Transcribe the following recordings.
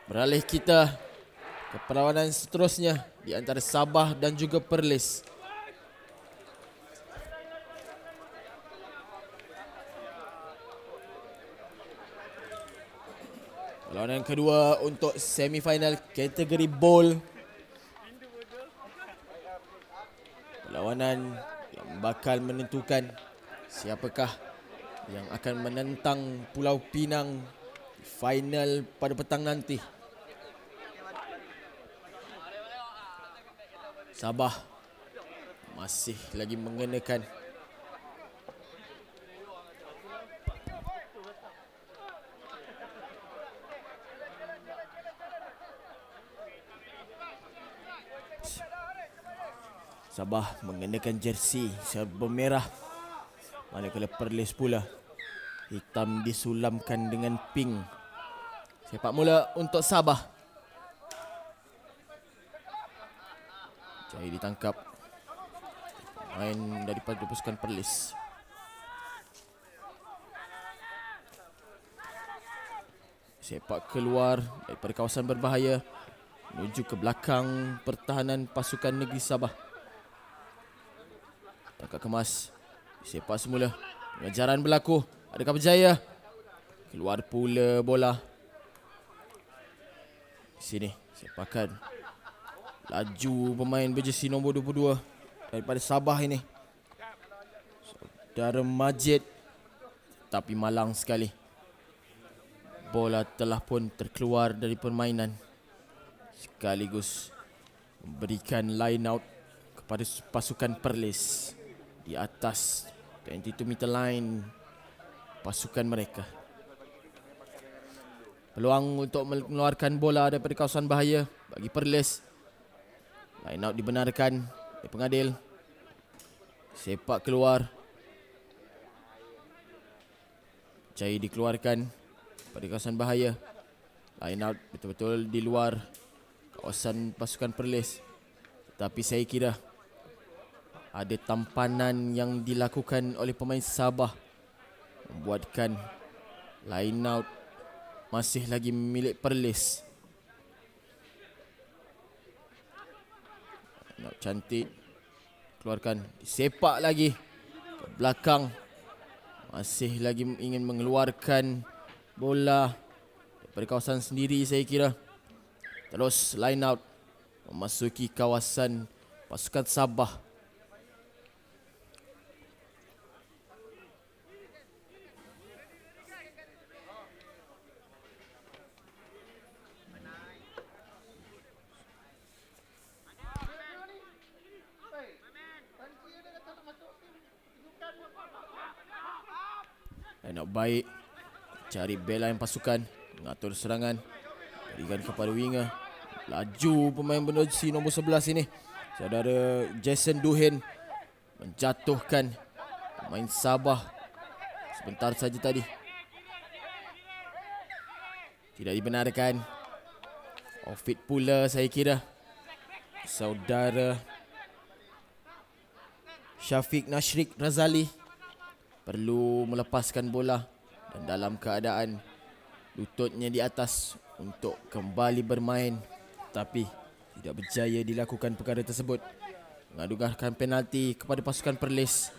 Beralih kita ke perlawanan seterusnya di antara Sabah dan juga Perlis. Perlawanan kedua untuk semifinal kategori bowl. Perlawanan yang bakal menentukan siapakah yang akan menentang Pulau Pinang di final pada petang nanti. Sabah masih lagi mengenakan jersey serba merah, manakala Perlis pula hitam disulamkan dengan pink. Sepak mula untuk Sabah. Jaya ditangkap main daripada pasukan Perlis. Sepak keluar daripada kawasan berbahaya menuju ke belakang pertahanan pasukan negeri Sabah. Tangkap kemas, sepak semula. Pengejaran berlaku. Adakah berjaya? Keluar pula bola. Di sini sepakan laju pemain berjersey nombor 22 daripada Sabah ini, Saudara Majid, tapi malang sekali. Bola telah pun terkeluar dari permainan, sekaligus memberikan line out kepada pasukan Perlis di atas 22 meter line pasukan mereka. Peluang untuk mengeluarkan bola daripada kawasan bahaya bagi Perlis. Line out dibenarkan oleh pengadil. Sepak keluar. Jaya dikeluarkan pada kawasan bahaya. Line out betul-betul di luar kawasan pasukan Perlis. Tetapi saya kira ada tampanan yang dilakukan oleh pemain Sabah membuatkan line out masih lagi milik Perlis. Line out cantik, keluarkan, disepak lagi ke belakang. Masih lagi ingin mengeluarkan bola daripada kawasan sendiri, saya kira. Terus line out memasuki kawasan pasukan Sabah. Line out baik, cari bela yang pasukan, mengatur serangan, berikan kepada winger. Laju pemain berjersey nombor 11 ini, saudara Jason Duhin, menjatuhkan pemain Sabah sebentar saja tadi. Tidak dibenarkan. Offit pula, saya kira. Saudara Syafiq Nashrik Razali perlu melepaskan bola dan dalam keadaan lututnya di atas untuk kembali bermain, tapi tidak berjaya dilakukan perkara tersebut, menganugerahkan penalti kepada pasukan Perlis.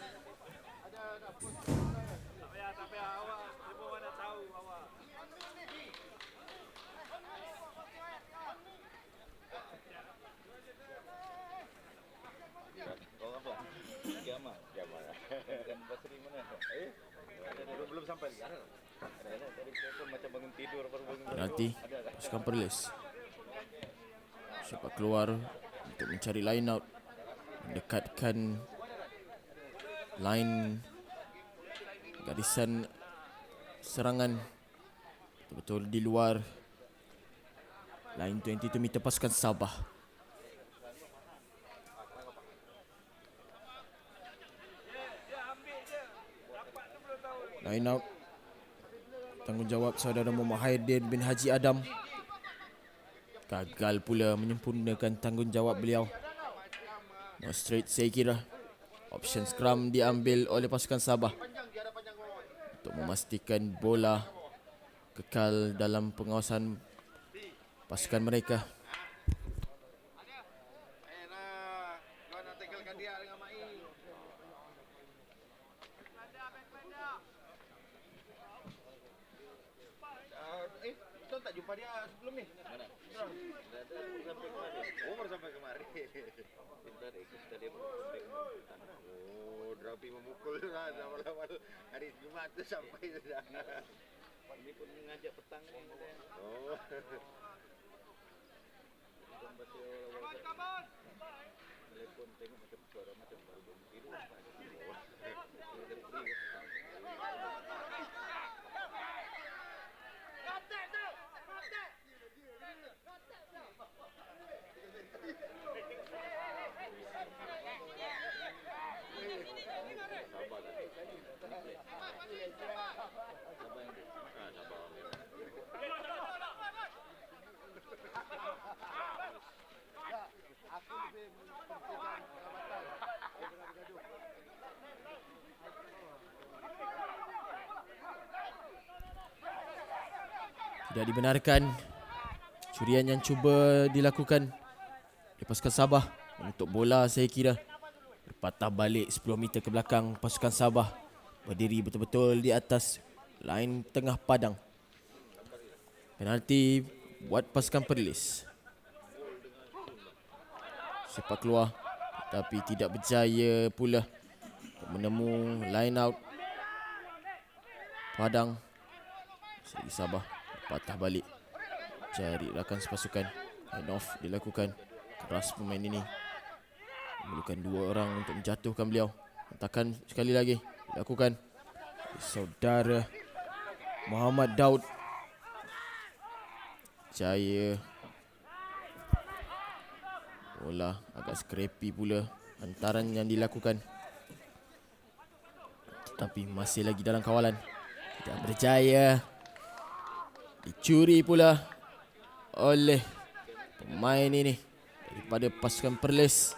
Penalti pasukan Perlis. Sepak keluar untuk mencari line out, mendekatkan line garisan serangan betul-betul di luar line 22 meter pasukan Sabah. Line out tanggungjawab saudara Muhammad Haidin bin Haji Adam. Gagal pula menyempurnakan tanggungjawab beliau. No straight, saya kira. Option scrum diambil oleh pasukan Sabah untuk memastikan bola kekal dalam pengawasan pasukan mereka. Tak jumpa dia sebelum ni. Mana? Sampai kemari. Oh, baru sampai kemari. Bentar, kita dia sampai kemari. Oh, Drapi memukul lah awal-awal hari Jumat tu sampai sudah. Ini pun ngajak petang ni. Oh. Kawan-kawan. Telepon tengok macam suara macam baru bangun tidur. Tidak dibenarkan curian yang cuba dilakukan di pasukan Sabah. Untuk bola saya kira berpatah balik 10 meter ke belakang. Pasukan Sabah berdiri betul-betul di atas lain tengah padang. Penalti buat pasukan Perlis. Sepak keluar tapi tidak berjaya pula menemu line out padang. Segi Sabah patah balik, cari rakan sepasukan. Hand off dilakukan. Keras pemain ini, memerlukan 2 orang untuk menjatuhkan beliau. Hentakan sekali lagi dilakukan saudara Muhammad Daud. Jaya. Bola agak scrappy pula hantaran yang dilakukan, tetapi masih lagi dalam kawalan. Tidak berjaya. Dicuri pula oleh pemain ini daripada pasukan Perlis.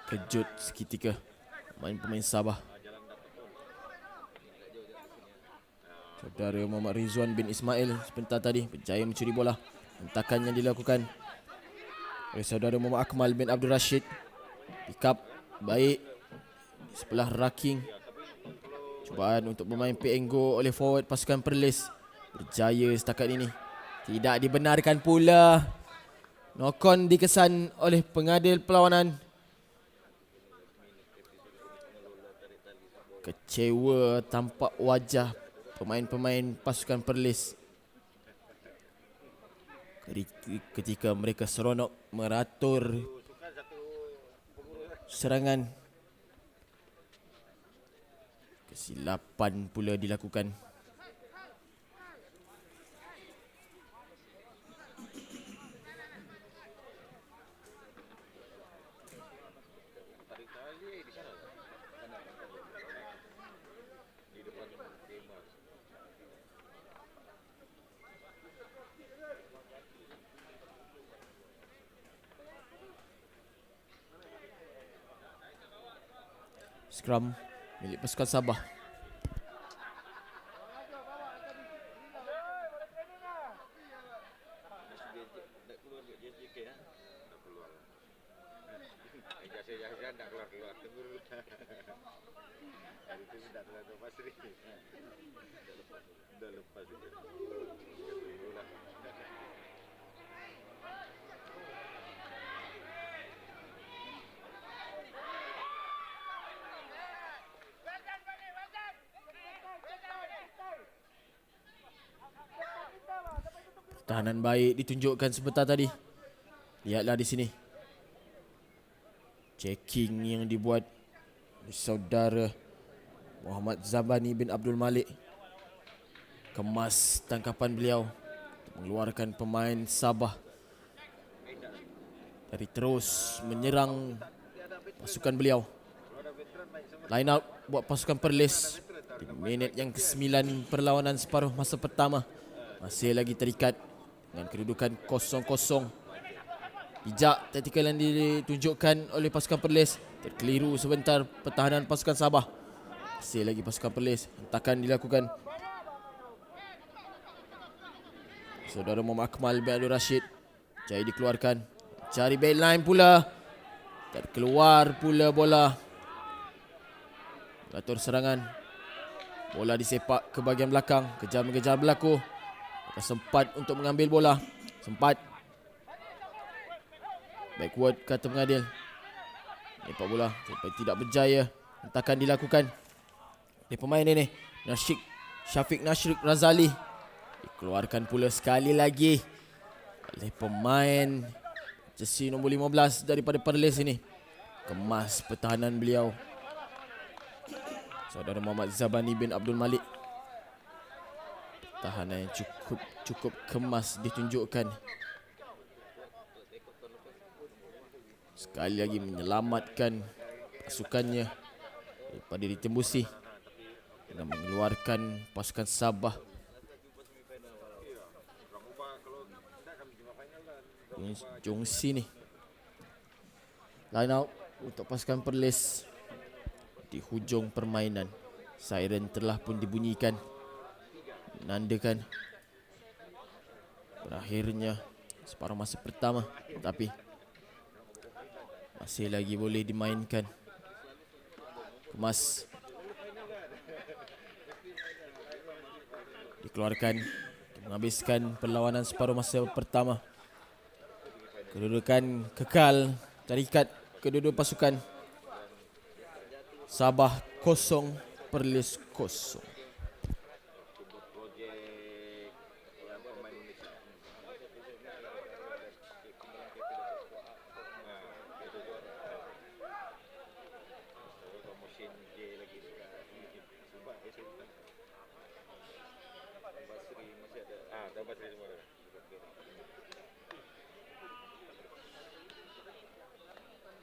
Terkejut seketika pemain Sabah. Saudara Muhammad Rizwan bin Ismail sebentar tadi berjaya mencuri bola. Hentakan yang dilakukan oleh saudara Muhammad Akmal bin Abdul Rashid. Pick up baik di sebelah raking. Cubaan untuk bermain pick and go oleh forward pasukan Perlis. Berjaya setakat ini. Tidak dibenarkan pula. Knock on dikesan oleh pengadil perlawanan. Kecewa tampak wajah pemain-pemain pasukan Perlis ketika mereka seronok meratur serangan. Kesilapan pula dilakukan. Scrum milik pasukan Sabah. Pertahanan baik ditunjukkan sebentar tadi. Lihatlah di sini. Checking yang dibuat saudara Muhammad Zabani bin Abdul Malik. Kemas tangkapan beliau untuk mengeluarkan pemain Sabah dari terus menyerang pasukan beliau. Line out buat pasukan Perlis di minit yang ke-9 perlawanan separuh masa pertama. Masih lagi terikat dengan kedudukan 0-0. Bijak taktikal yang ditunjukkan oleh pasukan Perlis. Terkeliru sebentar pertahanan pasukan Sabah. Masih lagi pasukan Perlis. Hentakan dilakukan. Saudara Muhammad Akmal bin Abdul Rashid. Jaya dikeluarkan. Cari backline pula. Terkeluar pula bola. Atur serangan. Bola disepak ke bahagian belakang. Kejar-mengejar berlaku. Sempat untuk mengambil bola. Sempat. Backward kata pengadil. Lepak bola sampai tidak berjaya. Hentakan dilakukan oleh pemain ini. Syafiq Nashrik Razali. Dikeluarkan pula sekali lagi oleh pemain jersey nombor 15 daripada Perlis ini. Kemas pertahanan beliau, saudara Muhammad Zabani bin Abdul Malik. Pertahanan yang cukup kemas ditunjukkan. Sekali lagi menyelamatkan pasukannya daripada ditembusi dengan mengeluarkan pasukan Sabah. Jongsi ni line out untuk pasukan Perlis. Di hujung permainan, siren telah pun dibunyikan, menandakan berakhirnya separuh masa pertama, tetapi masih lagi boleh dimainkan. Kemas dikeluarkan untuk menghabiskan perlawanan separuh masa pertama. Kedudukan kekal terikat kedua-dua pasukan. Sabah 0, Perlis 0.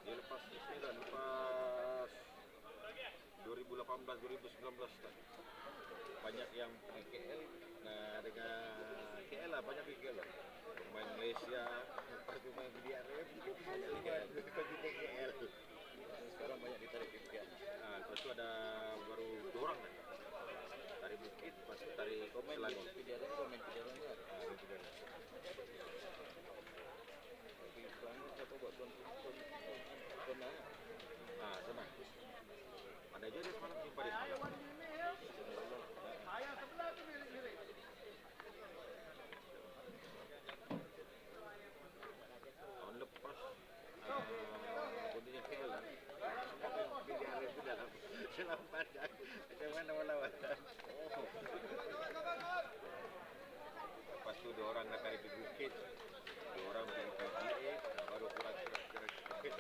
Dia lepas 2018-2019 kan. Banyak yang pergi KL. Nah, dengan KL lah, banyak pergi KL lah. Pemain Malaysia, lepas tu main BDR, banyak pergi KL. Sekarang banyak ditarik ke KL. Nah, lepas tu ada baru 2 orang kan. Tarik Bukit, lepas tu tarik Selangor. BDR tu main BDR kan. Sama. Ada aja dia semalam jumpa dia semalam. Tahun lepas kundinya KL lah. BDR itu dalam padang. Macam mana melawan? Lepas tu 2 orang nak tarik ke Bukit. 2 orang pergi ke BA. Baru kurang Bukit.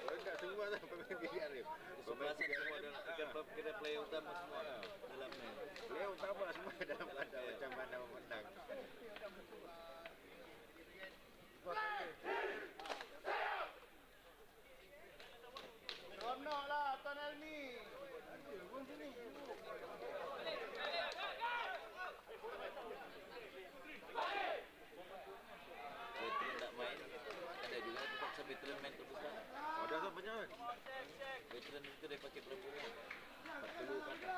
Enggak semua lah pemain BDR ni. Pemain semua dalam kira player utama semua dalam ni. Player utama semua dalam padang macam mana memenang. Seronok lah tuan Elmi. Veteran tak main, ada juga terpaksa veteran main terbuka. Ada siapa jangan? Veteran itu dia pakai berapa orang? 40 kan.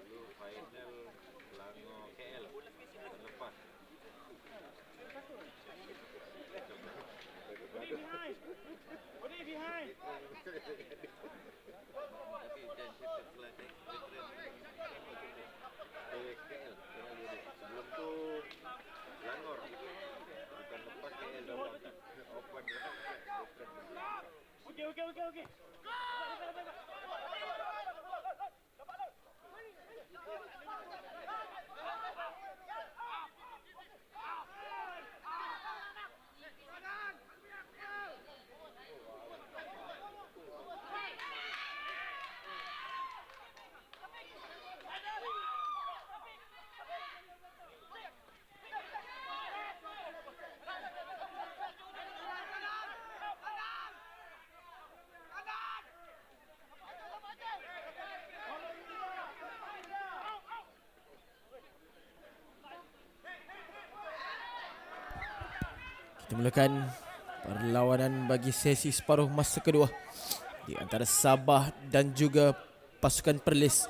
Dulu final Selangor KL tahun lepas. What are behind? Tapi dan veteran veteran KL sebelum tu Selangor. Bukan lepas KL dah open dah. Okay. Kita mulakan perlawanan bagi sesi separuh masa kedua di antara Sabah dan juga pasukan Perlis.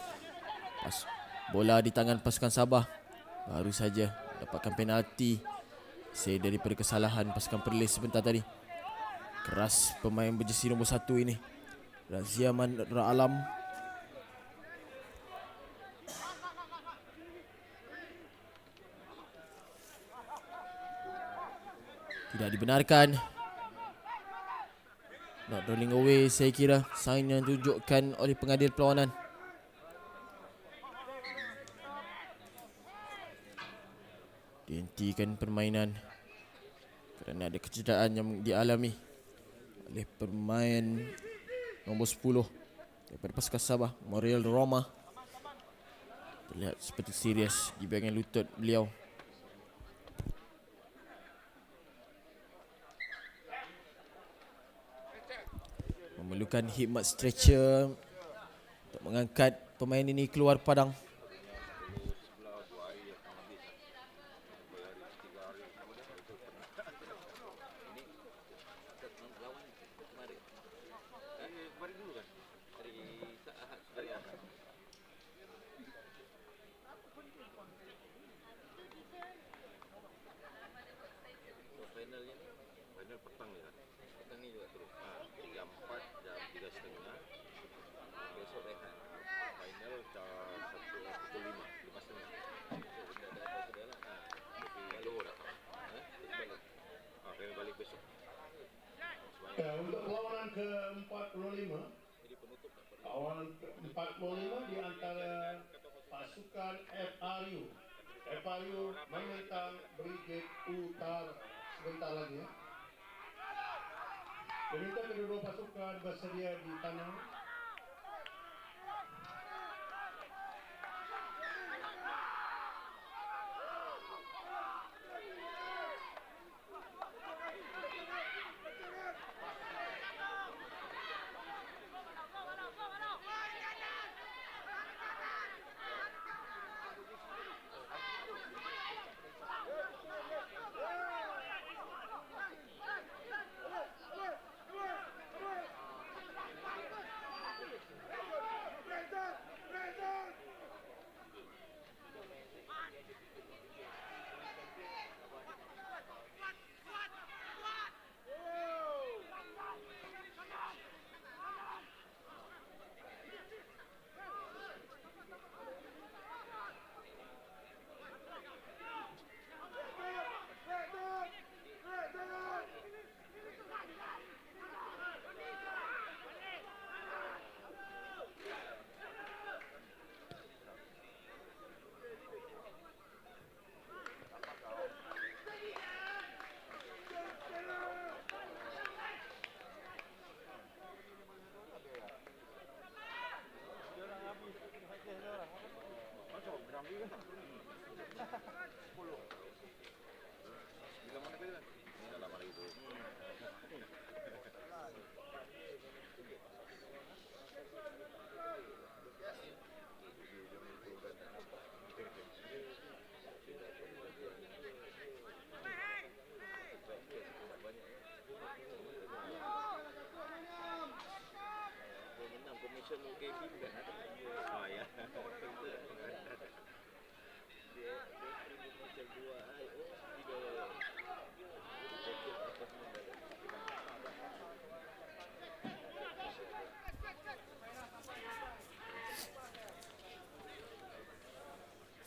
Bola di tangan pasukan Sabah, baru saja dapatkan penalti daripada kesalahan pasukan Perlis sebentar tadi. Keras pemain berjersey nombor 1 ini, Raziaman Alam. Tidak dibenarkan. Not rolling away, saya kira sign yang ditunjukkan oleh pengadil perlawanan. Dihentikan permainan kerana ada kecederaan yang dialami oleh pemain nombor 10 daripada pasukan Sabah, Moriel Roma. Terlihat seperti serius di bahagian lutut beliau. Memerlukan khidmat stretcher untuk mengangkat pemain ini keluar padang. Final petang ya. Petang ni juga terus. 3.4 jam 3.30. Besok rehat. Final pukul 5. 5.30. Lalu dah. Final balik besok. Untuk perlawanan ke-45, perlawanan ke-45 di antara pasukan FRU. FRU menentang Brigade Utara. Sebentar lagi ya. Meminta kedua-dua pasukan bersedia di tanah.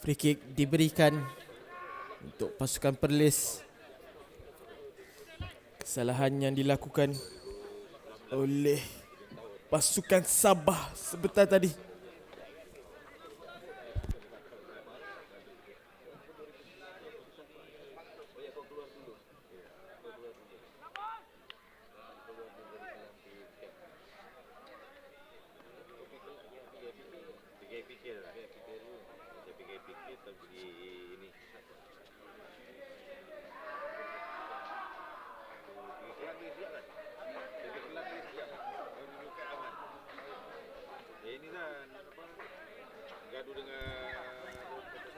Free kick diberikan untuk pasukan Perlis. Kesalahan yang dilakukan oleh pasukan Sabah sebentar tadi.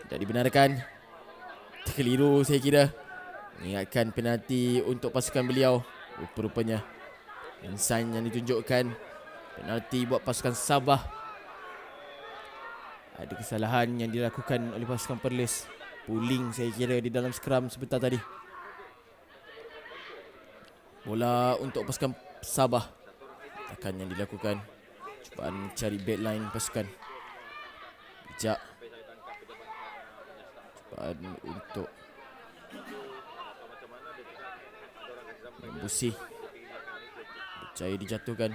Tidak dibenarkan. Keliru saya kira. Mengingatkan penalti untuk pasukan beliau. Rupa-rupanya sign yang ditunjukkan Penalti buat pasukan Sabah. Ada kesalahan yang dilakukan oleh pasukan Perlis. Pulling saya kira di dalam skram sebentar tadi. Bola untuk pasukan Sabah. Tekan yang dilakukan. Cubaan mencari backline pasukan. Bijak. Cubaan untuk Busi. Berjaya dijatuhkan.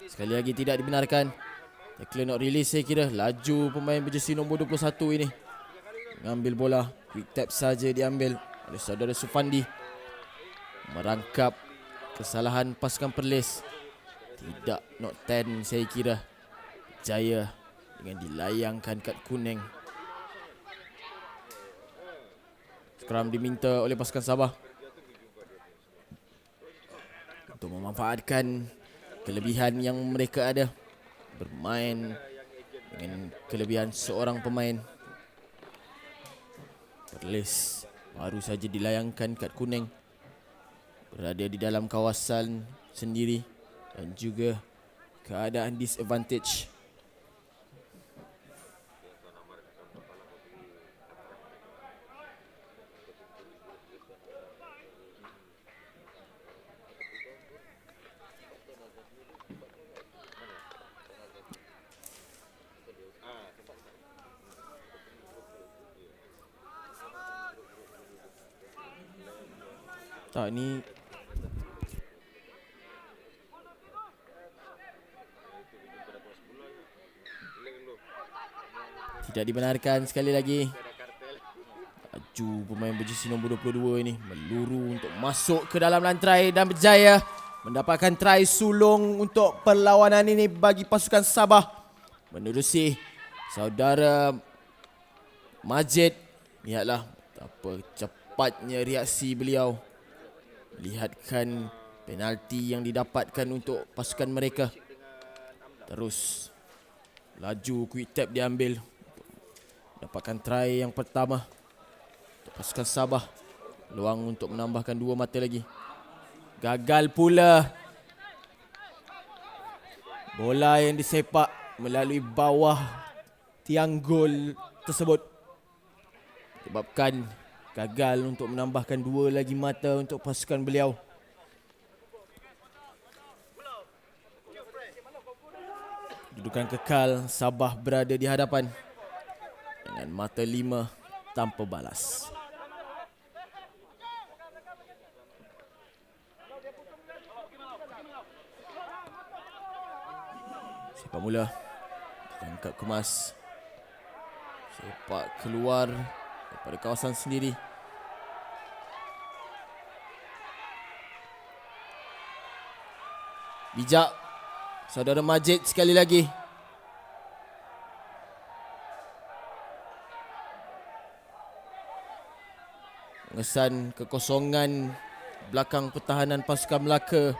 Sekali lagi tidak dibenarkan. Tackle not release saya kira. Laju pemain berjersey nombor 21 ini. Mengambil bola. Quick tap saja diambil oleh saudara Sufandi. Merangkap kesalahan pasukan Perlis. Tidak not 10 saya kira. Jaya dengan dilayangkan kad kuning. Skram diminta oleh pasukan Sabah untuk memanfaatkan kelebihan yang mereka ada. Bermain dengan kelebihan seorang pemain. Perlis baru saja dilayangkan kad kuning. Berada di dalam kawasan sendiri dan juga keadaan disadvantage. Tak, ni tidak dibenarkan sekali lagi. Laju pemain berjersey nombor 22 ini meluru untuk masuk ke dalam lantrai dan berjaya mendapatkan try sulung untuk perlawanan ini bagi pasukan Sabah. Menerusi saudara Majid. Lihatlah betapa cepatnya reaksi beliau. Lihatkan penalti yang didapatkan untuk pasukan mereka. Terus laju quick tap diambil. Dapatkan try yang pertama untuk pasukan Sabah. Peluang untuk menambahkan 2 mata lagi. Gagal pula. Bola yang disepak melalui bawah tiang gol tersebut. Sebabkan gagal untuk menambahkan 2 lagi mata untuk pasukan beliau. Kedudukan kekal, Sabah berada di hadapan dengan mata 5 tanpa balas. Sepak mula. Tangkap kemas. Sepak keluar daripada kawasan sendiri. Bijak saudara Majid sekali lagi. Mengesan kekosongan belakang pertahanan pasukan Melaka.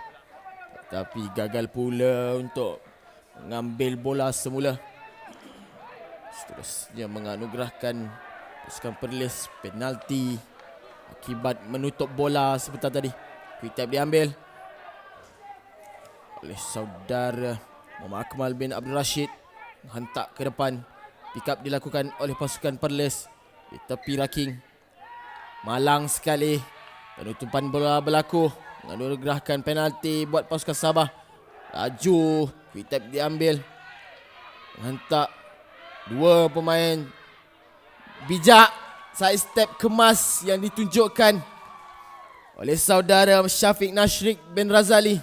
Tapi gagal pula untuk mengambil bola semula. Seterusnya menganugerahkan pasukan Perlis penalti akibat menutup bola sebentar tadi. Quick tap diambil oleh saudara Muhammad Akmal bin Abdul Rashid. Hantar ke depan. Pick up dilakukan oleh pasukan Perlis di tepi raking. Malang sekali penutupan bola berlaku. Menganugerahkan penalti buat pasukan Sabah. Laju quick tap diambil. Hantar 2 pemain. Bijak side step kemas yang ditunjukkan oleh saudara Syafiq Nashrik bin Razali.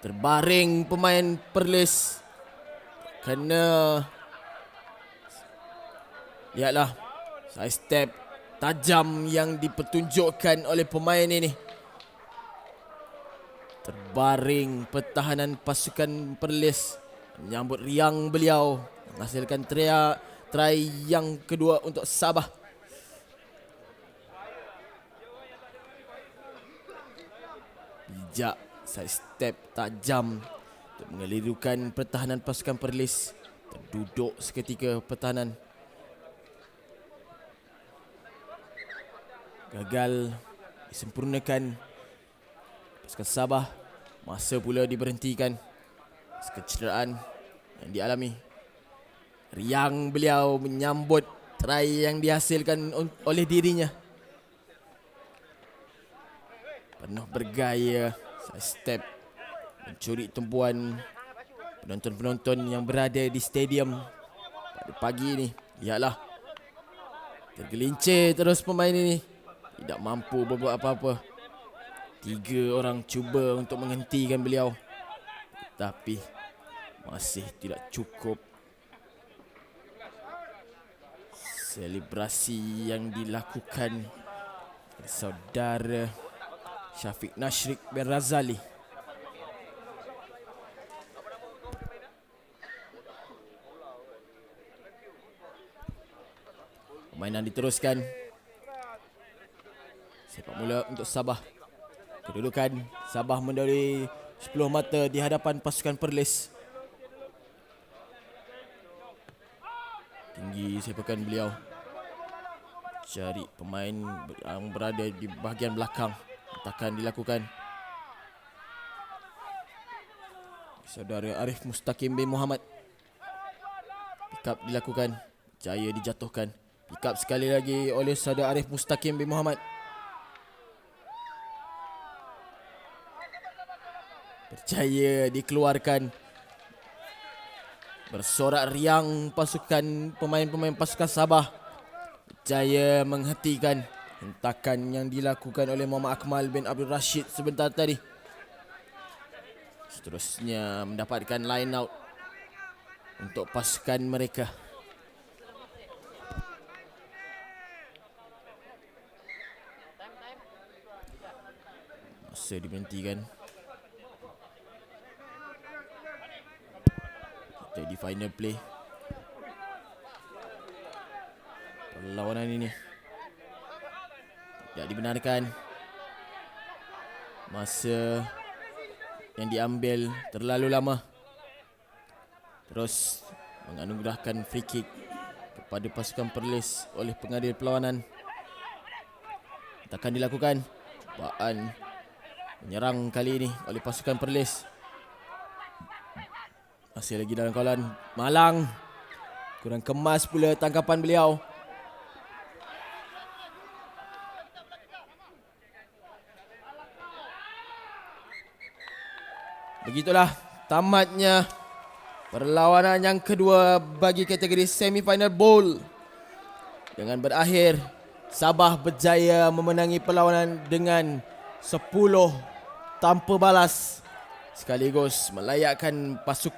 Terbaring pemain Perlis. Kena. Lihatlah side step tajam yang dipertunjukkan oleh pemain ini. Terbaring pertahanan pasukan Perlis. Menyambut riang beliau. Menghasilkan try yang kedua untuk Sabah. Bijak side step tajam untuk mengelirukan pertahanan pasukan Perlis. Terduduk seketika pertahanan. Gagal disempurnakan pasukan Sabah. Masa pula diberhentikan. kecederaan yang dialami. Riang beliau menyambut try yang dihasilkan oleh dirinya. Penuh bergaya, step mencuri tumpuan penonton-penonton yang berada di stadium pada pagi ini. Lihatlah, tergelincir terus pemain ini, tidak mampu berbuat apa-apa. 3 orang cuba untuk menghentikan beliau, tapi masih tidak cukup. Selebrasi yang dilakukan saudara Syafiq Nashrik bin Razali. Permainan diteruskan. Sepak mula untuk Sabah. Kedudukan Sabah mendahului 10 mata di hadapan pasukan Perlis. Tinggi sepakan beliau. Cari pemain yang berada di bahagian belakang. Takkan dilakukan. Saudara Arif Mustaqim bin Muhammad. Pick up dilakukan. Jaya dijatuhkan. Pick up sekali lagi oleh saudara Arif Mustaqim bin Muhammad. Berjaya dikeluarkan. Bersorak riang pemain-pemain pasukan Sabah. Berjaya menghentikan hentakan yang dilakukan oleh Muhammad Akmal bin Abdul Rashid sebentar tadi. Seterusnya mendapatkan line out untuk pasukan mereka. Masa diberhentikan. Kita di final play. Perlawanan ini tidak dibenarkan. Masa yang diambil terlalu lama. Terus menganugerahkan free kick kepada pasukan Perlis oleh pengadil perlawanan. Takkan dilakukan. Cubaan menyerang kali ini oleh pasukan Perlis. Masih lagi dalam kawalan Malang. Kurang kemas pula tangkapan beliau. Begitulah tamatnya perlawanan yang kedua bagi kategori semifinal bowl. Dengan berakhir Sabah berjaya memenangi perlawanan dengan 10 tanpa balas, sekaligus melayakkan pasukan